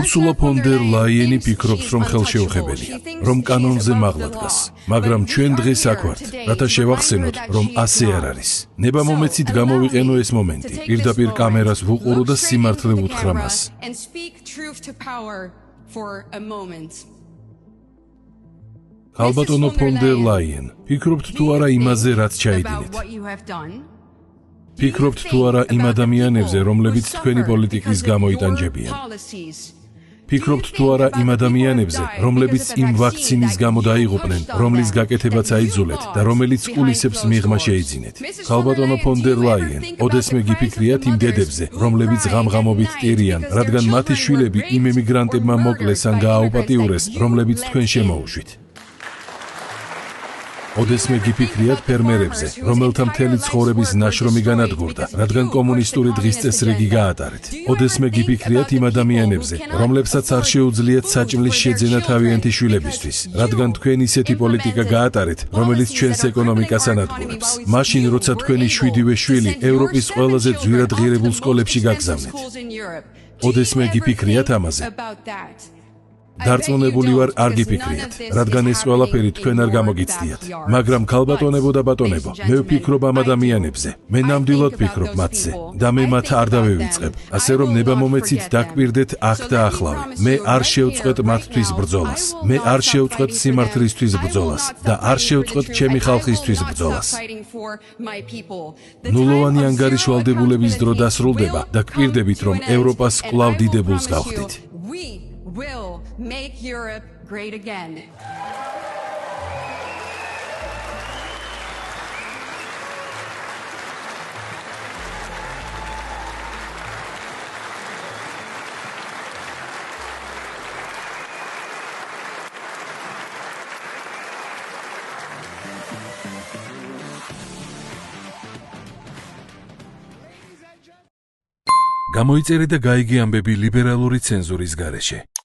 Ursula von der Leyen ფიქრობს, რომ ხელშეუხებელია, რომ კანონზე მაღლა დგას, მაგრამ ჩვენ დღეს აქ ვართ, რათა შევახსენოთ, რომ ასე არ არის. ნებამომეცით გამოვიყენო ეს მომენტი, პირდაპირ კამერას ვუყურო და სიმართლე ვუთხრა მას. ალბატონო von der Leyen, ფიქრობთ თუ არა იმაზე, რაც ჩაიდინეთ? ფიქრობთ თუ არა იმ ადამიანებზე, რომლებიც თქვენი პოლიტიკის გამო იტანჯებიან? ფიქრობთ თუ არა იმ ადამიანებზე, რომლებიც იმ ვაქცინის გამო დაიღუპნენ, რომლის გაკეთებაც აიძულეთ და რომელიც კულისებს მიღმა შეიძინეთ? ალბატონო von der Leyen, ოდესმე გიფიქრიათ იმ დედებზე, რომლებიც ღამღამობით ტირიან, რადგან მათი შვილები იმ ემიგრანტებმა მოკლეს ან გააუპატიურეს, რომლებიც თქვენ შემოუშვით? ოდესმე გიფიქრიათ ფერმერებზე, რომელთა მთელი ცხოვრების ნაშრომი განადგურდა, რადგან კომუნისტური დღის წესრიგი გაატარეთ. ოდესმე გიფიქრიათ იმ ადამიანებზე, რომლებსაც არ შეუძლიათ საჭმლის შეძენა თავიანთი შვილებისთვის, რადგან თქვენ ისეთი პოლიტიკა გაატარეთ, რომელიც ჩვენს ეკონომიკას ანადგურებს. მაშინ, როცა თქვენი 7-ვე შვილი ევროპის ყველაზე ძვირად ღირებულ სკოლებში გაგზავნეთ. ოდესმე გიფიქრიათ ამაზე? დარწმუნებული ვარ, არ გიფიქრიათ, რადგან ეს ყველაფერი თქვენ არ გამოგიცდიათ. მაგრამ ქალბატონებო და ბატონებო, მე ვფიქრობ ამ ადამიანებზე, მე ნამდვილად ვფიქრობ მათზე და მე მათ არ დავევიწყებ, ასე რომ ნებამომეცით დაგკვირდეთ აქ და ახლა. მე არ შევწყვეტ მათთვის ბრძოლას, მე არ შევწყვეტ სიმართლისთვის ბრძოლას და არ შევწყვეტ ჩემი ხალხისთვის ბრძოლას. ნულოვანი ანგარიშვალდებულების დრო დასრულდება და გვკვირდებით, რომ ევროპას კვლავ დიდებულს გავხდით. Will make Europe great again. გამოიწერე და გაიგე ამბები ლიბერალური ცენზურის გარეშე.